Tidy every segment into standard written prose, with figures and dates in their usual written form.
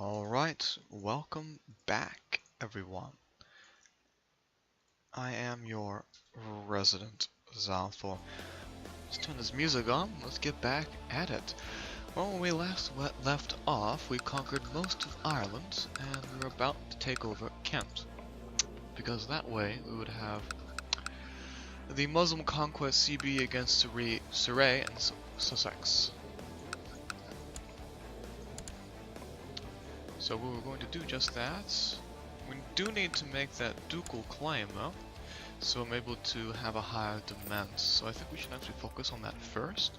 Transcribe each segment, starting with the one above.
Alright, welcome back, everyone. I am your resident Zalthor. Let's turn this music on, let's get back at it. Well, when we last left off, we conquered most of Ireland, and we were about to take over Kent. Because that way, we would have the Muslim conquest CB against Surrey and Sussex. So we were going to do just that. We do need to make that ducal claim though, so I'm able to have a higher demand. So I think we should actually focus on that first.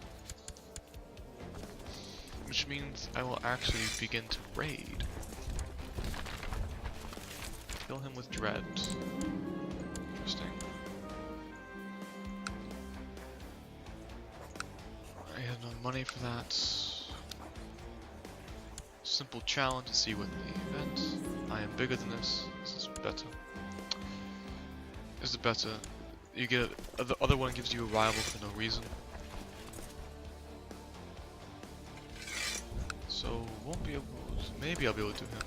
Which means I will actually begin to raid. Kill him with dread. Interesting. I have no money for that. Simple challenge to see what the event. I am bigger than this. This is better. This is better. You get the other one gives you a rival for no reason. So won't be able to, maybe I'll be able to do him.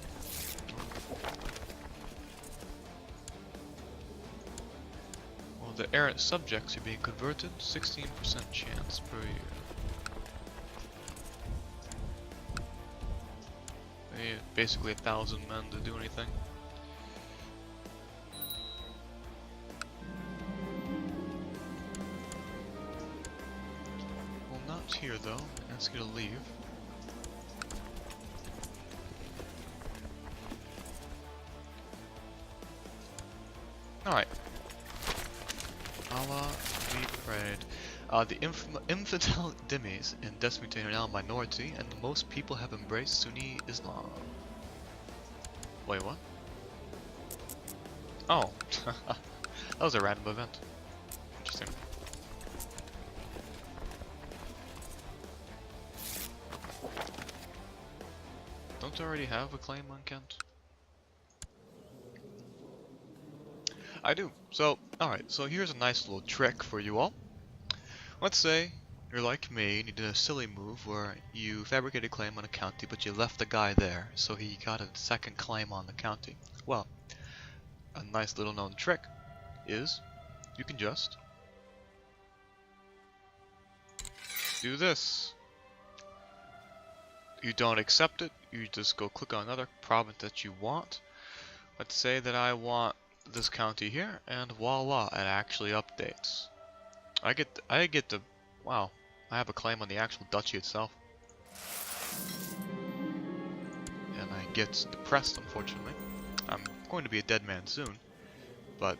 Well, the errant subjects are being converted. 16% chance per year. Basically 1,000 men to do anything. Well, not here though. Ask you to leave. Alright. Allah be prayed. The infidel dhimmis in Desmutane are now a minority, and most people have embraced Sunni Islam. Wait, what? Oh, that was a random event. Interesting. Don't I already have a claim on Kent? I do. So, alright, so here's a nice little trick for you all. Let's say you're like me and you did a silly move where you fabricated a claim on a county but you left the guy there, so he got a second claim on the county. Well, a nice little known trick is you can just do this. You don't accept it, you just go click on another province that you want. Let's say that I want this county here, and voila, it actually updates. I get the, wow, I have a claim on the actual duchy itself. And I get depressed, unfortunately. I'm going to be a dead man soon, but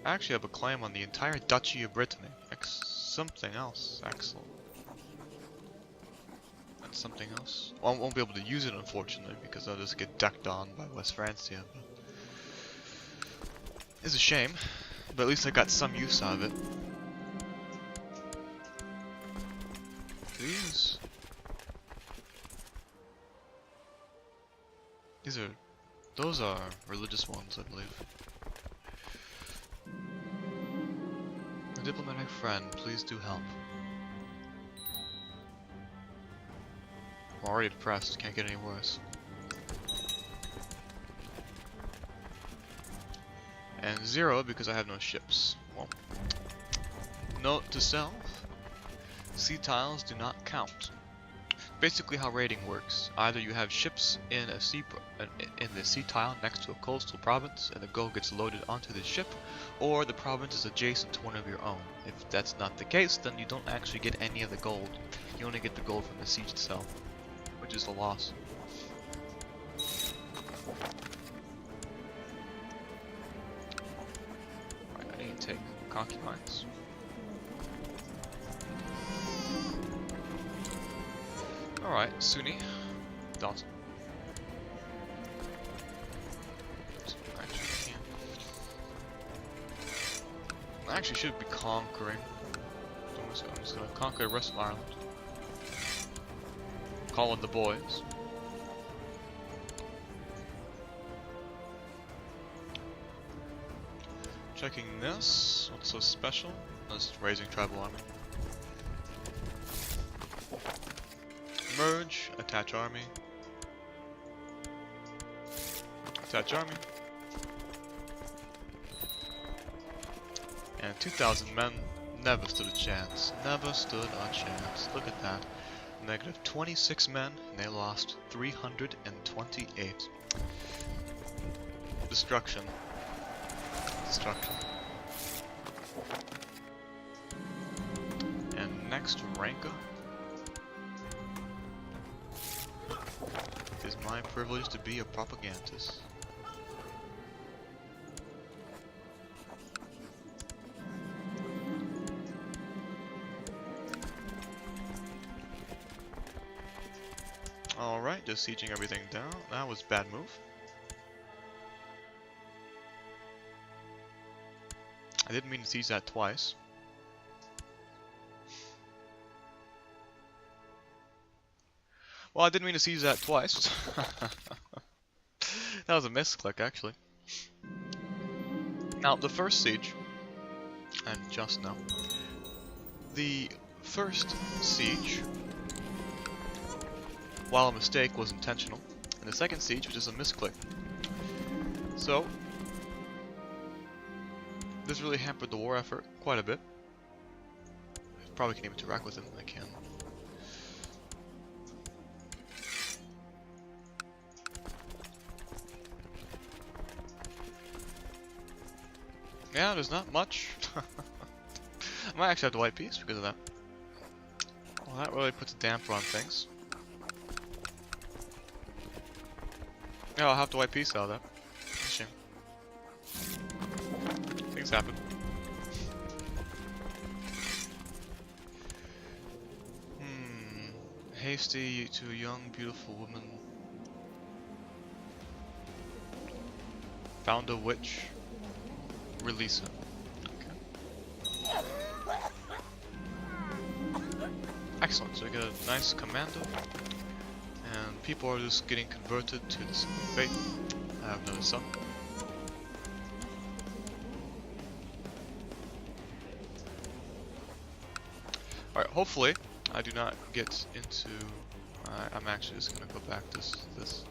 I actually have a claim on the entire duchy of Brittany. Something else, excellent. And something else. Well, I won't be able to use it, unfortunately, because I'll just get decked on by West Francia. But it's a shame, but at least I got some use out of it. Those are religious ones, I believe. A diplomatic friend, please do help. I'm already depressed, can't get any worse. And 0 because I have no ships. Well, note to self, sea tiles do not count. Basically how raiding works, either you have ships in the sea tile next to a coastal province and the gold gets loaded onto the ship, or the province is adjacent to one of your own. If that's not the case, then you don't actually get any of the gold. You only get the gold from the siege itself, which is a loss. Alright, I need to take concubines. Alright, Sunni. Dawson. I actually should be conquering. So I'm just gonna conquer the rest of Ireland. Call in the boys. Checking this. What's so special? Just raising tribal army. Merge, attach army. Attach army. And 2,000 men never stood a chance. Never stood a chance. Look at that. Negative 26 men, and they lost 328. Destruction. Destruction. And next rank up. It is my privilege to be a propagandist. Alright, just sieging everything down. That was a bad move. I didn't mean to siege that twice. Well, I didn't mean to siege that twice. That was a misclick, actually. Now, the first siege, and just now, the first siege, while a mistake, was intentional, and the second siege was just a misclick. So, this really hampered the war effort quite a bit. I probably can't even interact with him. I can. Yeah, there's not much. I might actually have to white piece because of that. Well, that really puts a damper on things. Yeah, I'll have to white piece out of that. It's a shame. Things happen. Hasty to a young, beautiful woman. Found a witch. Release it. Okay. Excellent, so we get a nice commando. And people are just getting converted to this faith. I have another son. Alright, hopefully I do not get into... I'm actually just gonna go back this.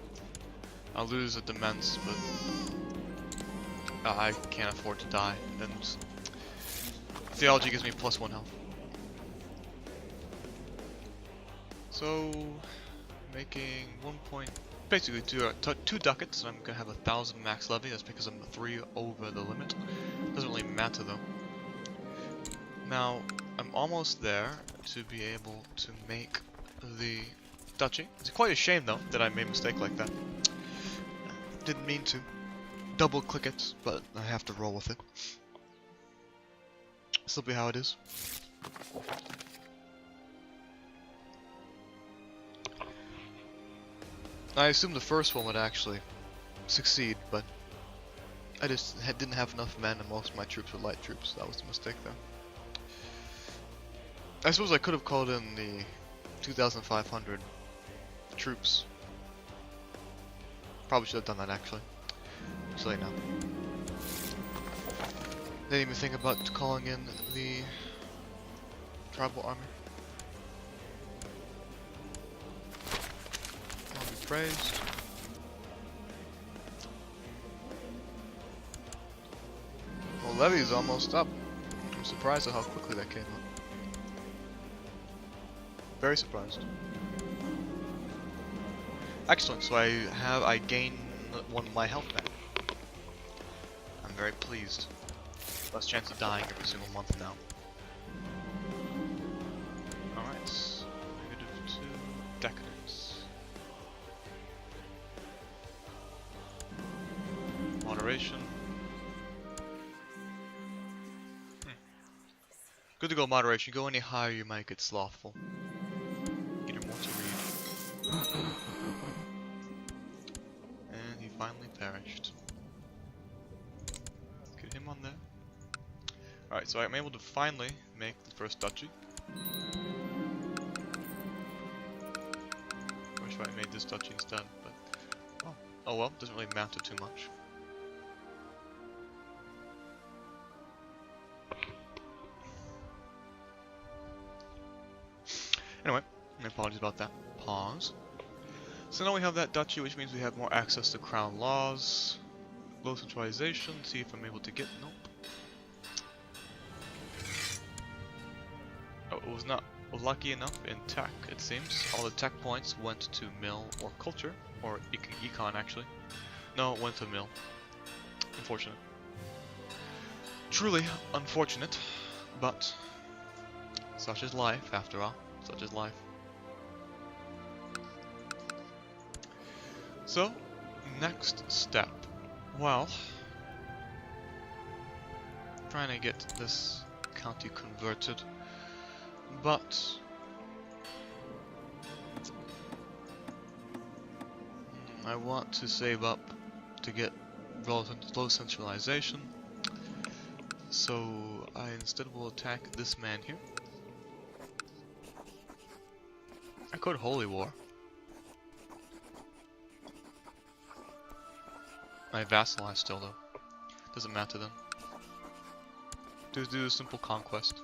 I'll lose at the men's, but I can't afford to die, and theology gives me +1 health. So, making 1 point, basically two ducats, and I'm gonna have 1,000 max levy. That's because I'm 3 over the limit. Doesn't really matter though. Now, I'm almost there to be able to make the duchy. It's quite a shame though that I made a mistake like that. Didn't mean to. Double click it, but I have to roll with it. This'll be how it is. I assumed the first one would actually succeed, but I just didn't have enough men and most of my troops were light troops. That was the mistake there. I suppose I could have called in the 2,500 troops. Probably should have done that actually. So late now. Didn't even think about calling in the tribal army. I'll be praised. Well, levy is almost up. I'm surprised at how quickly that came up. Very surprised. Excellent. So I gain 1 of my health back. I'm very pleased. Less chance of dying every single month now. Alright, -2 decadence. Moderation. Good to go moderation. Go any higher you might get slothful. Get him more to read. And he finally perished. Get him on there. Alright, so I'm able to finally make the first duchy. Wish I made this duchy instead, but oh well, doesn't really matter too much. Anyway, my apologies about that. Pause. So now we have that duchy, which means we have more access to crown laws. Low centralization, see if I'm able to get... Nope. Oh, it was not lucky enough in tech, it seems. All the tech points went to mill or culture, or econ actually. No, it went to mill. Unfortunate. Truly unfortunate, but such is life after all. Such is life. So, next step. Well, trying to get this county converted, but I want to save up to get low centralization, so I instead will attack this man here. I could Holy War. I vassalize still though. Doesn't matter then. Just do a simple conquest.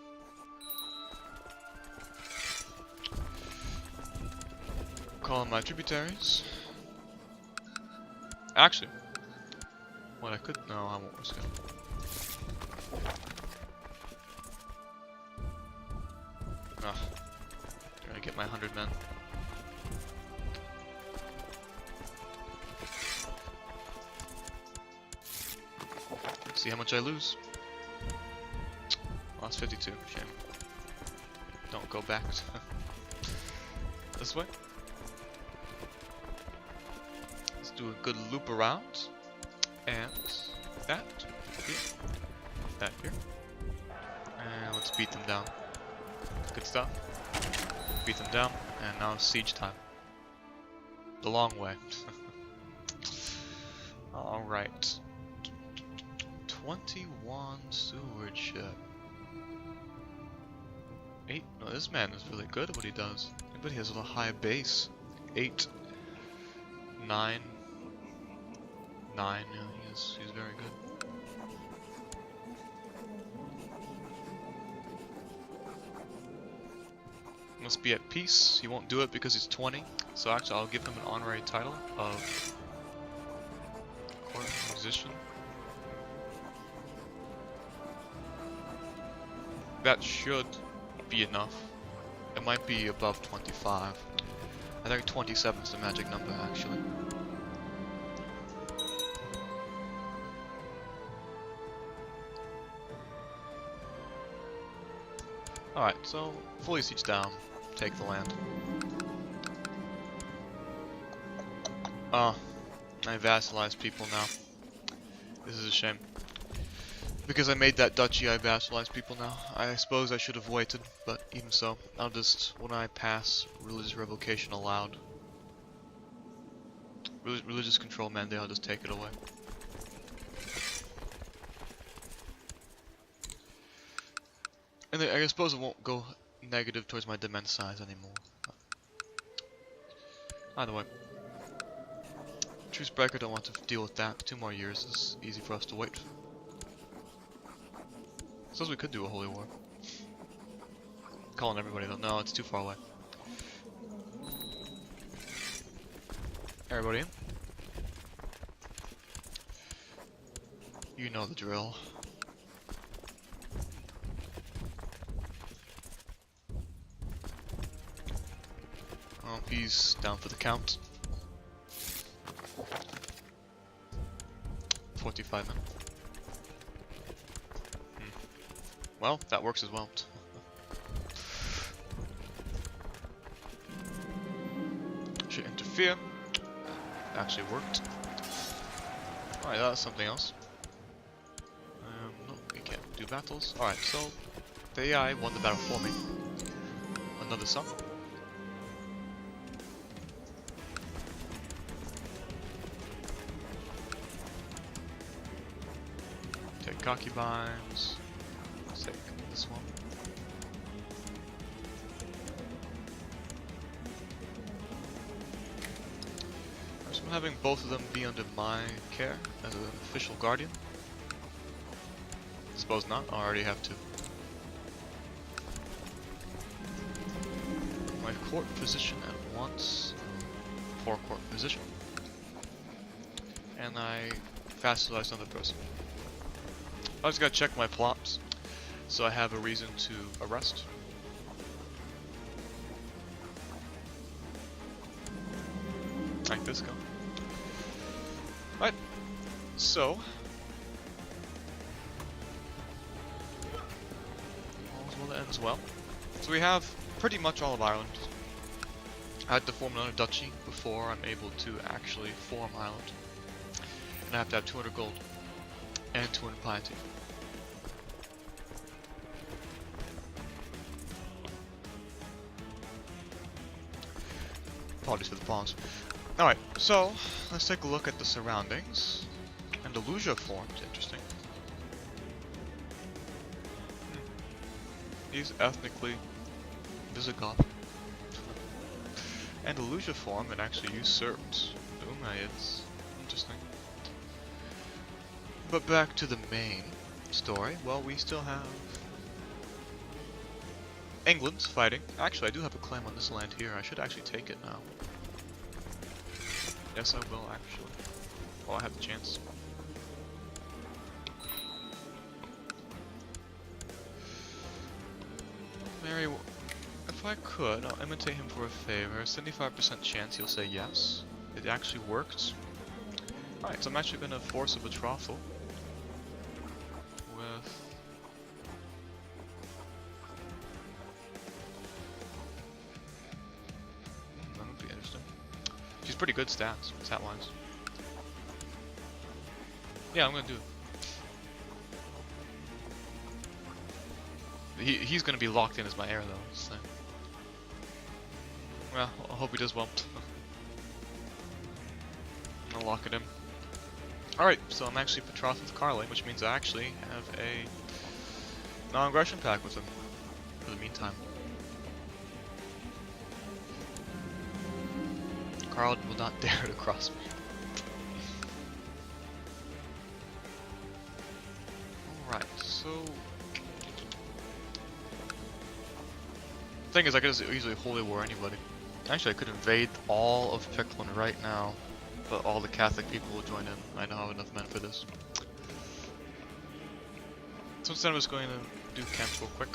Call on my tributaries. Actually, what I could... No, I won't risk it. Ugh. Trying to get my 100 men. See how much I lose. Lost 52. Shame. Don't go back. This way. Let's do a good loop around. And that here. That here. And let's beat them down. Good stuff. Beat them down. And now siege time. The long way. Alright. 21 stewardship. 8. No, this man is really good at what he does. But he has a high base. 8. 9. 9. Yeah, he's very good. Must be at peace. He won't do it because he's 20. So actually, I'll give him an honorary title of court musician. That should be enough. It might be above 25. I think 27 is the magic number, actually. Alright, so fully siege down. Take the land. Oh, I vassalize people now. This is a shame. Because I made that duchy, I vassalize people now. I suppose I should have waited, but even so, I'll just, when I pass religious revocation allowed, religious control mandate, I'll just take it away. And then I suppose it won't go negative towards my demand size anymore. Either way. Truce breaker, don't want to deal with that. 2 more years is easy for us to wait. Suppose we could do a holy war. Calling everybody though. No, it's too far away. Everybody in? You know the drill. Oh, he's down for the count. 45 minutes. Well, that works as well. Should interfere. Actually worked. Alright, that's something else. No, we can't do battles. Alright, so the AI won the battle for me. Another sum. Take concubines. Take this one. So I'm having both of them be under my care as an official guardian. Suppose not, I already have two. My court position at once. forecourt position. And I vassalize another person. I just gotta check my plots, so I have a reason to arrest. Like this go. Right. So all's well that ends well. So we have pretty much all of Ireland. I had to form another duchy before I'm able to actually form Ireland. And I have to have 200 gold and 200 piety. Apologies for the pause. Alright, so let's take a look at the surroundings. Andalusia formed, interesting. He's ethnically Visigoth. Andalusia formed and actually usurped the Umayyads. Interesting. But back to the main story. Well, we still have England's fighting. Actually, I do have a claim on this land here. I should actually take it now. Yes, I will actually. Oh, I have the chance. Mary, if I could, I'll imitate him for a favor. 75% chance he'll say yes. It actually worked. Alright, so I'm actually going to force a betrothal with... that would be interesting. She's pretty good stats, stat-wise. Yeah, I'm going to do it. He's going to be locked in as my heir, though. So. Well, I hope he does well. I'll lock it in. Alright, so I'm actually betrothed with Carly, which means I actually have a non-aggression pact with him for the meantime. Carl will not dare to cross me. Alright, so... thing is, I could just easily holy war anybody. Actually, I could invade all of Picklin right now, but all the Catholic people will join in. I don't have enough men for this. So instead I'm just going to do camps real quick.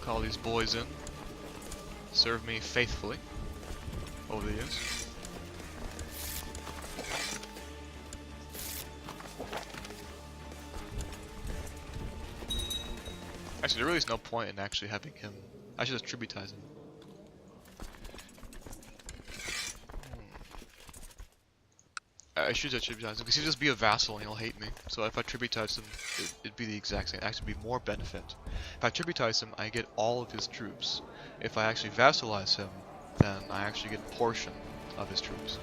Call these boys in. Serve me faithfully over the years. Actually, there really is no point in actually having him. I should just tributize him. I should just tributize him because he'll just be a vassal and he'll hate me. So if I tributize him, it'd be the exact same. It'd actually be more benefit. If I tributize him, I get all of his troops. If I actually vassalize him, then I actually get a portion of his troops.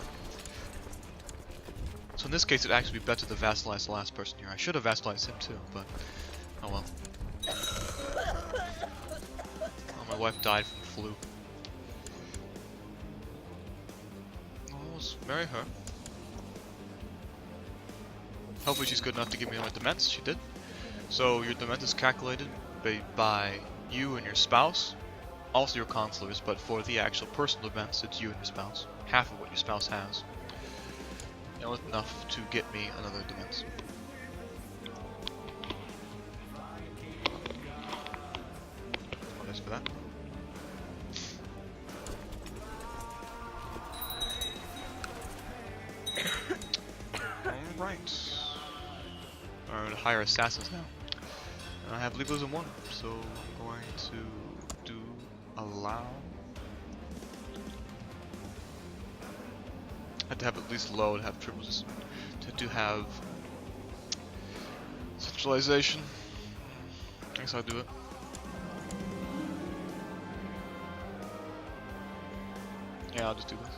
So in this case, it'd actually be better to vassalize the last person here. I should have vassalized him too, but oh well. Oh, my wife died from flu. Oh, let's marry her. Hopefully she's good enough to give me my dements. She did. So your dement is calculated by you and your spouse, also your consulars, but for the actual personal dements, it's you and your spouse. Half of what your spouse has. And with enough to get me another dement. Thanks for that. Alright. I'm going to hire assassins now. And I have legalism 1, so I'm going to do allow. I have to have at least low to have triples. To have centralization. I guess I'll do it. Yeah, I'll just do this.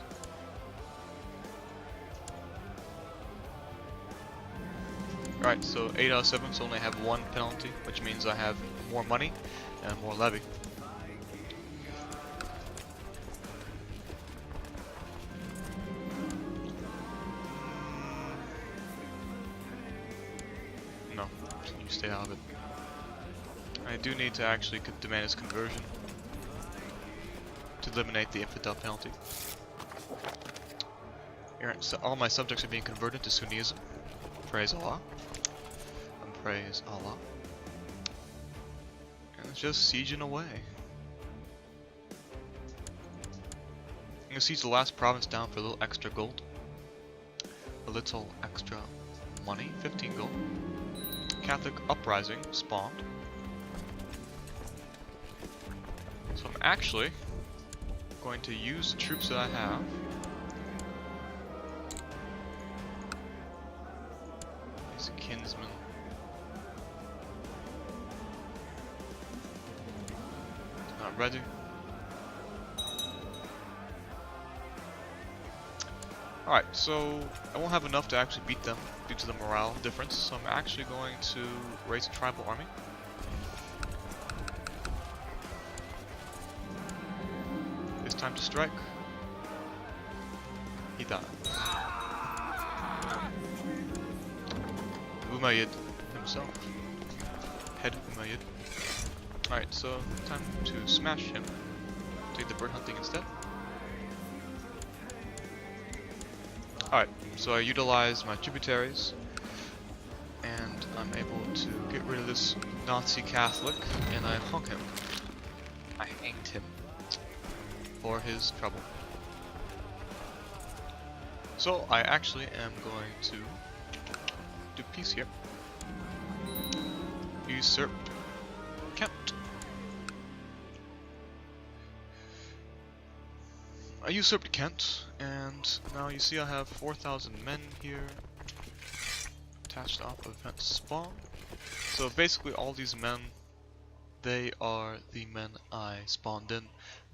Alright, so 8 out of 7, so only have 1 penalty, which means I have more money and more levy. No, you stay out of it. I do need to actually demand his conversion to eliminate the infidel penalty. So all my subjects are being converted to Sunnism. Praise Allah. And praise Allah. And it's just sieging away. I'm gonna siege the last province down for a little extra gold. A little extra money, 15 gold. Catholic uprising spawned. So I'm actually going to use the troops that I have. These kinsmen. Not ready. Alright, so I won't have enough to actually beat them due to the morale difference, so I'm actually going to raise a tribal army. It's time to strike. He died. Umayyad himself. Head Umayyad. Alright, so time to smash him. Take the bird hunting instead. Alright, so I utilize my tributaries, and I'm able to get rid of this Nazi Catholic, and I hung him. I hanged him for his trouble. So I actually am going to do peace here. Usurp Kent. I usurped Kent, and now you see I have 4,000 men here attached off event spawn. So basically all these men, they are the men I spawned in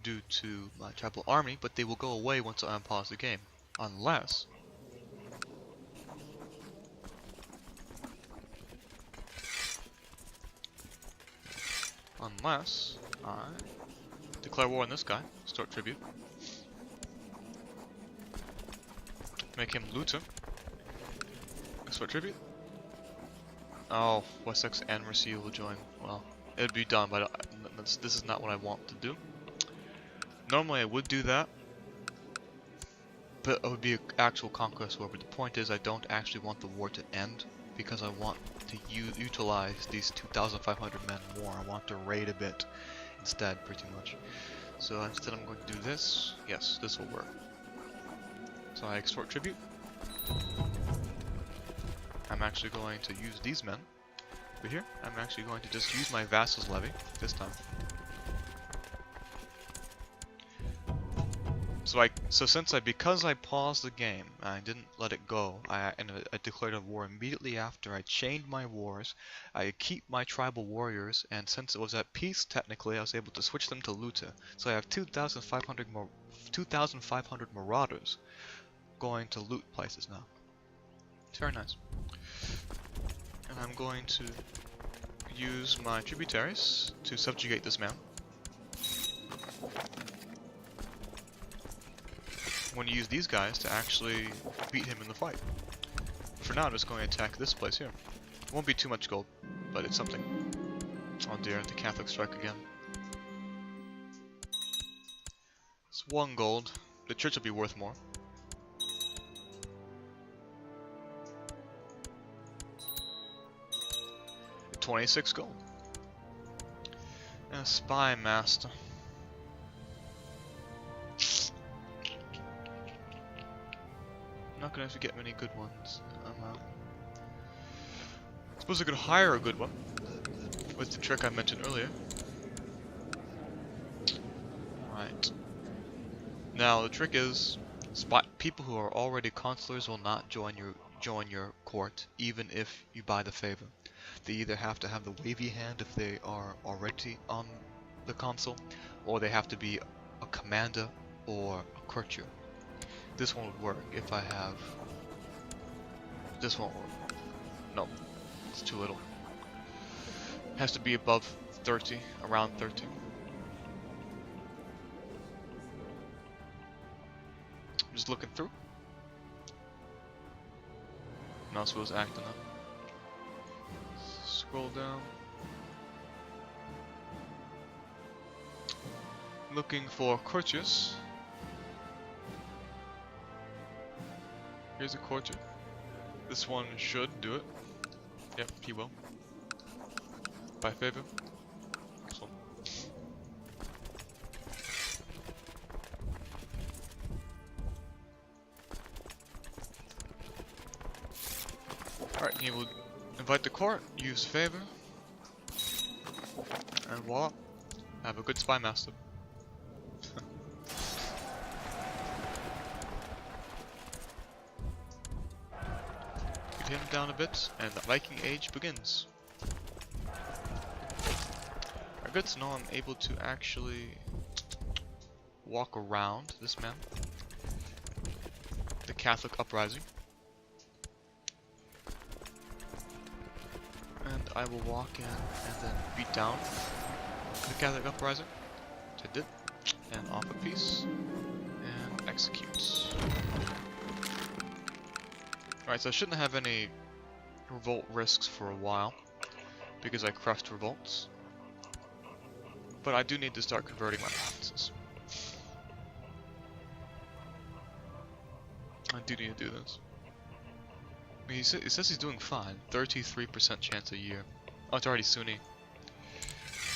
due to my tribal army, but they will go away once I unpause the game. Unless I declare war on this guy, start tribute. Make him looter. Export tribute. Oh, Wessex and Mercia will join. Well, it'd be done, but this is not what I want to do. Normally I would do that, but it would be an actual conquest war. But the point is, I don't actually want the war to end because I want to utilize these 2,500 men more. I want to raid a bit instead, pretty much. So instead, I'm going to do this. Yes, this will work. So I extort tribute. I'm actually going to use these men over here. I'm actually going to just use my vassals levy this time. Because I paused the game, I didn't let it go. I declared a war immediately after. I chained my wars. I keep my tribal warriors, and since it was at peace, technically, I was able to switch them to looter. So I have 2,500 marauders going to loot places now. It's very nice. And I'm going to use my tributaries to subjugate this man. I'm going to use these guys to actually beat him in the fight. For now, I'm just going to attack this place here. It won't be too much gold, but it's something. Oh dear, the Catholic strike again. It's 1 gold. The church will be worth more. 26 gold. And a spy master. I'm not gonna have to get many good ones. Suppose I could hire a good one with the trick I mentioned earlier. Right. Now the trick is, people who are already consulars will not join your court, even if you buy the favor. They either have to have the wavy hand if they are already on the consul, or they have to be a commander or a courtier. This one would work if I have... This won't work. No, it's too little. It has to be above 30, around 30. I'm just looking through. Mouse wheel's acting up. Scroll down. Looking for courtiers. Here's a quarter. This one should do it. Yep, he will. By favor. Excellent. Alright, he will invite the court, use favor, and voila, have a good spy master. Get him down a bit, and the Viking Age begins. Good to know I'm able to actually walk around this man. The Catholic uprising. And I will walk in and then beat down the Catholic uprising, which I did, and offer peace, and execute. Alright, so I shouldn't have any revolt risks for a while, because I crushed revolts. But I do need to start converting my provinces. I do need to do this. I mean, it says he's doing fine. 33% chance a year. Oh, it's already Sunni.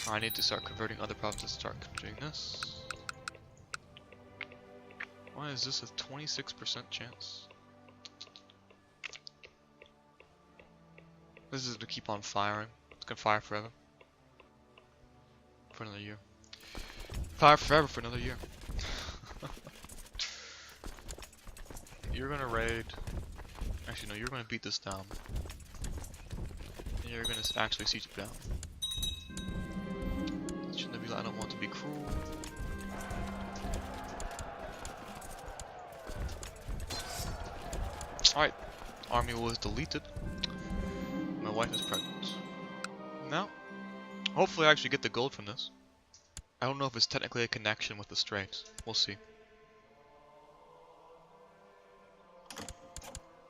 I need to start converting other provinces. Start doing this. Why is this a 26% chance? This is to keep on firing. It's gonna fire forever. For another year. Fire forever for another year. You're gonna raid. Actually, no, you're gonna beat this down. And you're gonna actually siege it down. Shouldn't be. I don't want to be cruel. Alright, army was deleted. My wife is pregnant. Now, hopefully I actually get the gold from this. I don't know if it's technically a connection with the strait. We'll see.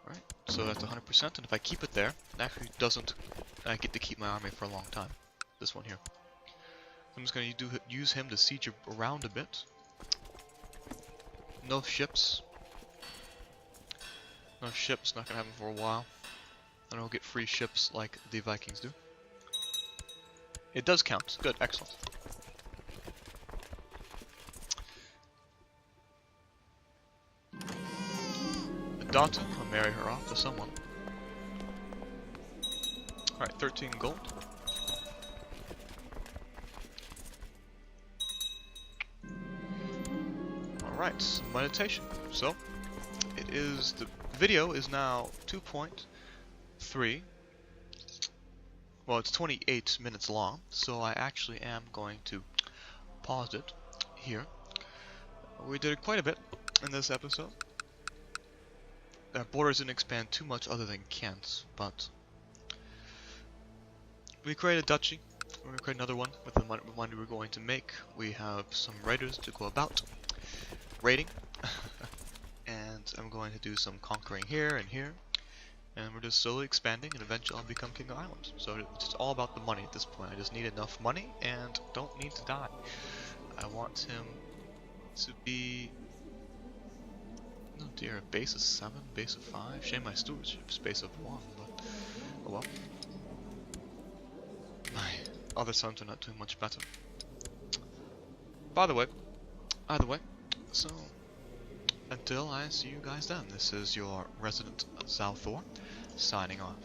Alright, so that's 100%, and if I keep it there, it actually doesn't... I get to keep my army for a long time. This one here. I'm just going to use him to siege around a bit. No ships. No ships, not going to have them for a while. And I'll get free ships like the Vikings do. It does count. Good, excellent. A daughter, I'll marry her off to someone. Alright, 13 gold. Alright, meditation. So, it is, the video is now 2.3. Well, it's 28 minutes long, so I actually am going to pause it here. We did quite a bit in this episode. Our borders didn't expand too much other than Kent, but we created a duchy. We're going to create another one with the money we're going to make. We have some raiders to go about raiding, and I'm going to do some conquering here and here. And we're just slowly expanding, and eventually I'll become King of Ireland. So it's all about the money at this point. I just need enough money, and don't need to die. I want him to be... Oh dear, a base of 7, base of 5. Shame my stewardship's base of 1, but oh well. My other sons are not doing much better. Either way, so... Until I see you guys then, this is your resident Zalthor, signing off.